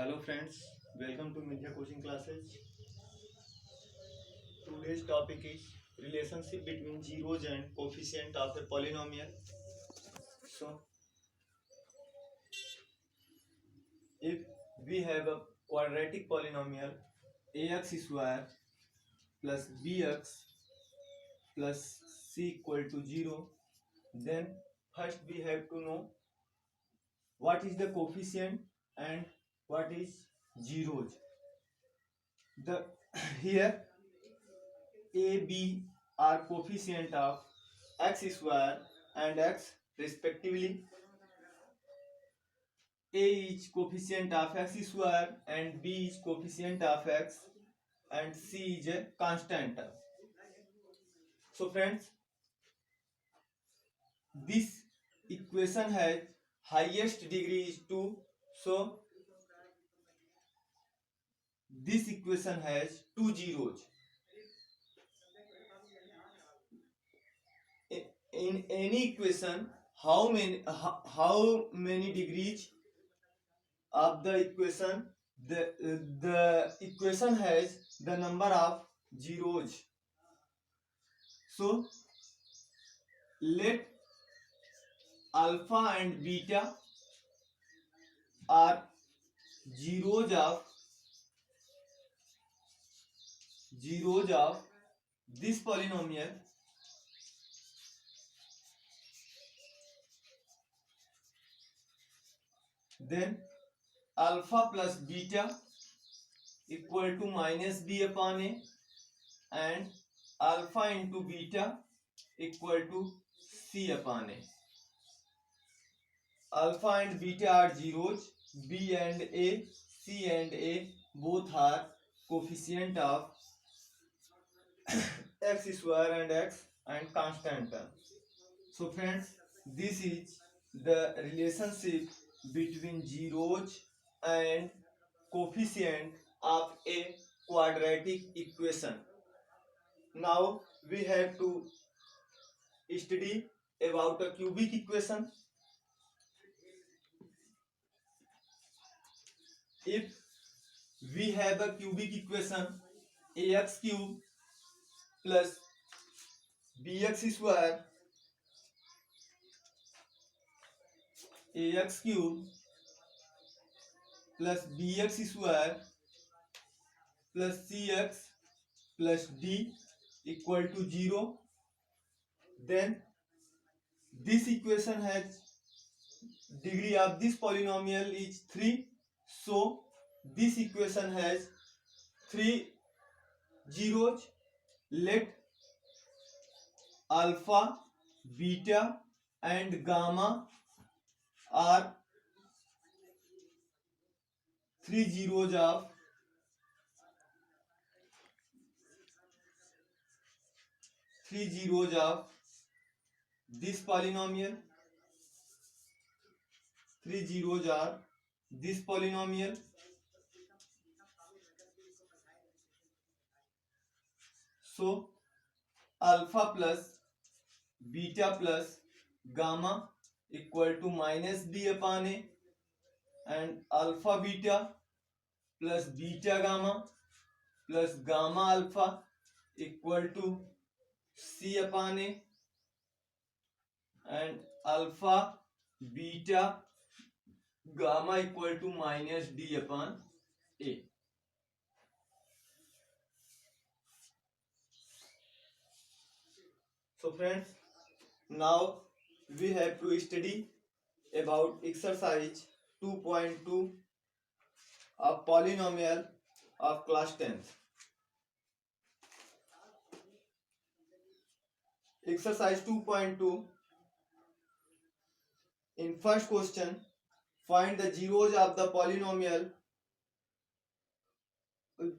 Hello friends, welcome to Media Coaching Classes. Today's topic is relationship between zeros and coefficient of a polynomial. So, if we have a quadratic polynomial ax square plus bx plus c equal to 0, then first we have to know what is the coefficient and what is zeros. The here a, b are coefficient of x square and x respectively. A is coefficient of x square and b is coefficient of x and c is a constant term. So friends, this equation has highest degree is 2. So this equation has two zeros. In any equation, how many degrees of the equation? The equation has the number of zeros. So let alpha and beta are zeros of this polynomial. Then alpha plus beta equal to minus b upon a, and alpha into beta equal to c upon a. Alpha and beta are zeros, b and a, c and a both are coefficient of x square and x and constant term. So friends, this is the relationship between zeros and coefficient of a quadratic equation. Now we have to study about a cubic equation. If we have a cubic equation ax cube plus bx square, ax cube plus bx square plus cx plus d equal to 0, then this equation has degree of this polynomial is 3. So this equation has 3 zeros. Let alpha, beta and gamma are 3 zeros of this polynomial. 3 zeros are this polynomial. So alpha plus beta plus gamma equal to minus b upon a, and alpha beta plus beta gamma plus gamma alpha equal to c upon a, and alpha beta gamma equal to minus d upon a. So friends, now we have to study about exercise 2.2 of polynomial of class 10th. Exercise 2.2. In first question, find the zeros of the polynomial,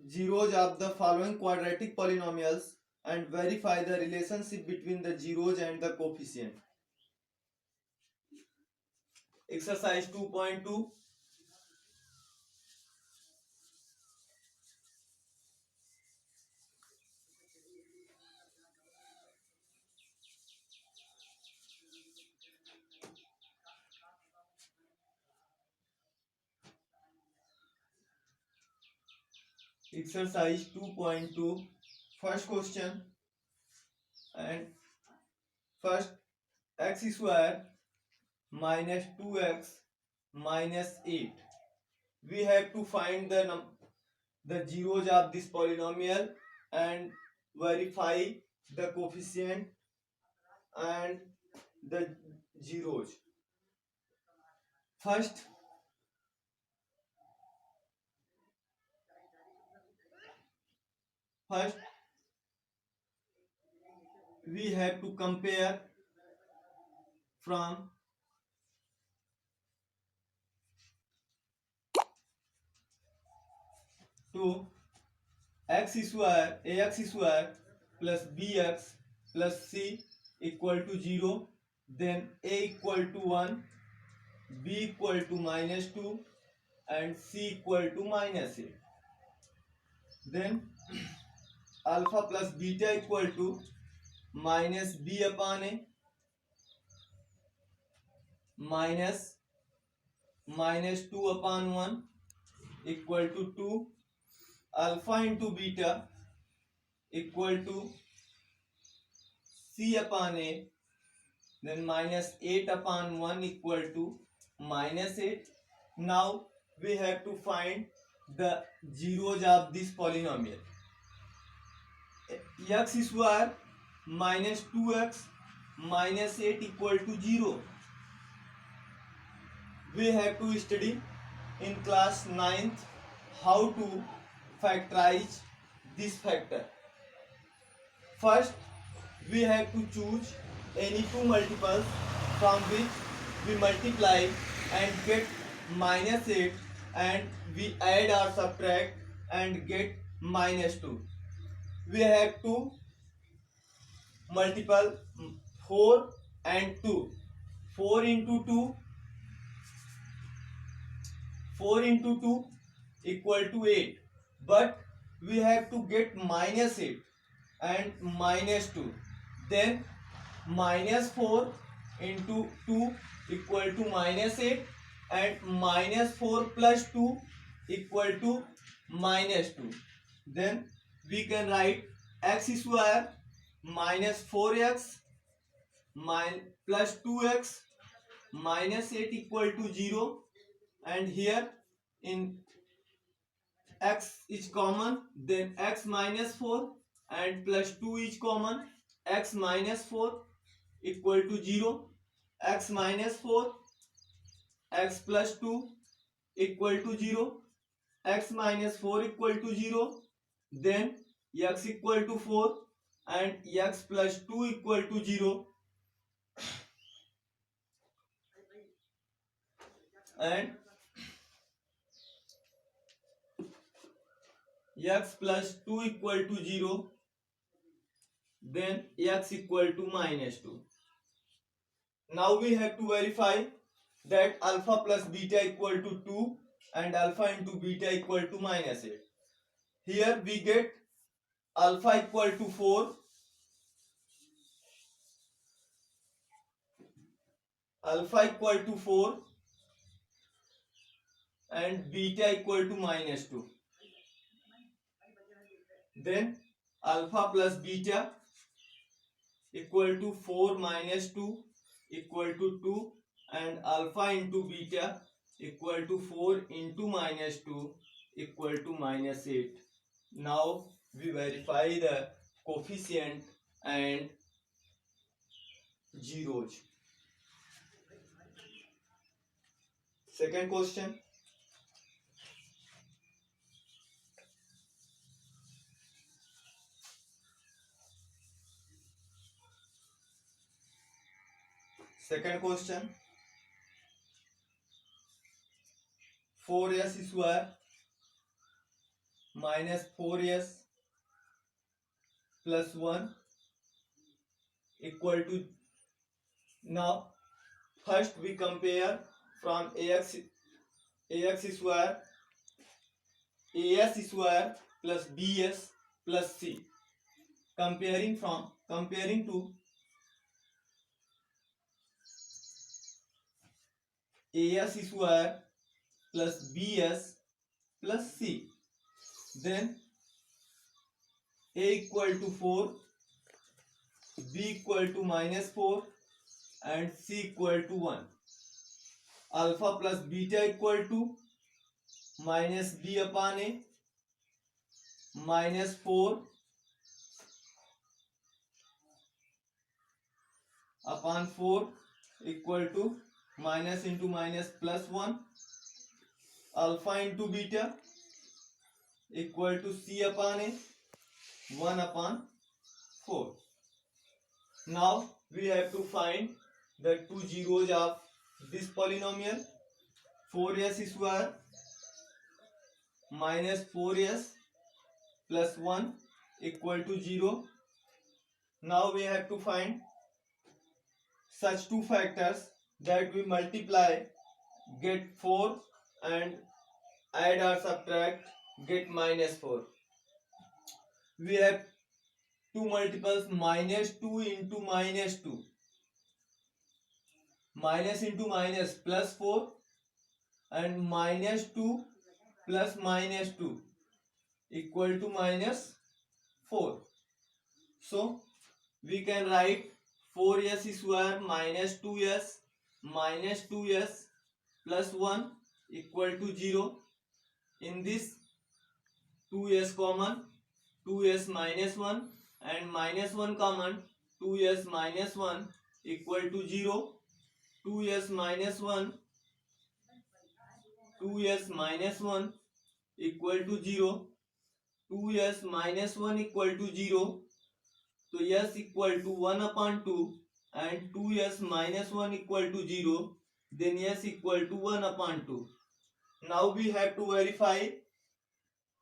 zeros of the following quadratic polynomials and verify the relationship between the zeros and the coefficient. Exercise 2.2. Exercise 2.2. First question. And first, x square minus 2x minus 8. We have to find the zeros of this polynomial and verify the coefficient and the zeros. First, we have to compare from to x square ax square plus bx plus c equal to 0, then a equal to 1, b equal to minus 2 and c equal to minus 8. Then alpha plus beta equal to minus b upon a minus minus 2 upon 1 equal to 2. Alpha into beta equal to c upon a, then minus 8 upon 1 equal to minus 8. Now we have to find the zeros of this polynomial. X square minus 2x minus 8 equal to 0. We have to study in class 9th how to factorize this factor. First, we have to choose any two multiples from which we multiply and get minus 8, and we add or subtract and get minus 2. We have to multiple 4 and 2. 4 into 2 equal to 8, but we have to get minus 8 and minus 2. Then minus 4 into 2 equal to minus 8 and minus 4 plus 2 equal to minus 2. Then we can write x square minus 4x plus 2x minus 8 equal to 0, and here in x is common, then x minus 4 and plus 2 is common, x minus 4 equal to 0, x minus 4, x plus 2 equal to 0, x minus 4 equal to 0, then x equal to 4 and x plus 2 equal to 0, and x plus 2 equal to 0, then x equal to minus 2. Now we have to verify that alpha plus beta equal to 2 and alpha into beta equal to minus 8. Here we get alpha equal to 4, and beta equal to minus 2. Then alpha plus beta equal to 4 minus 2 equal to 2, and alpha into beta equal to 4 into minus 2 equal to minus 8. Now we verify the coefficient and zeros. Second question. Second question. 4s square minus 4s plus 1 equal to, now first we compare from ax square as square plus bs plus c, comparing to as square plus bs plus c. Then A equal to 4, B equal to -4 and C equal to 1. Alpha plus beta equal to minus B upon A minus 4 upon 4 equal to minus into minus plus 1. Alpha into beta equal to C upon A 1 upon 4. Now we have to find the two zeros of this polynomial. 4s square minus 4s plus 1 equal to 0. Now we have to find such two factors that we multiply, get 4, and add or subtract, get -4. We have two multiples, -2 into -2. Minus into minus plus 4 and -2 plus -2 equal to -4. So we can write 4s square minus 2s plus 1 equal to 0. In this 2s common, 2s minus 1 and minus 1 common, 2s minus 1 equal to 0. 2s minus 1 equal to 0. 2s minus 1 equal to 0. So s equal to 1 upon 2 and 2s minus 1 equal to 0. Then s equal to 1 upon 2. Now we have to verify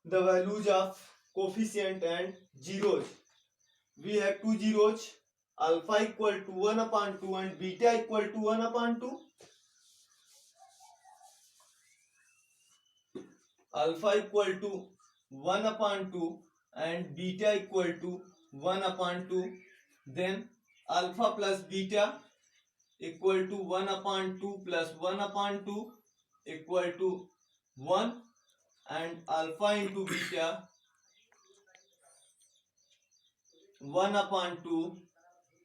the values of coefficient and zeros. We have two zeros, alpha equal to 1 upon 2 and beta equal to 1 upon 2. Alpha equal to 1 upon 2 and beta equal to 1 upon 2. Then alpha plus beta equal to 1 upon 2 plus 1 upon 2 equal to 1, and alpha into beta 1 upon 2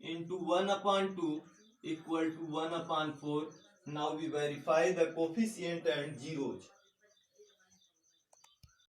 into 1 upon 2 equal to 1 upon 4. Now we verify the coefficient and zeros.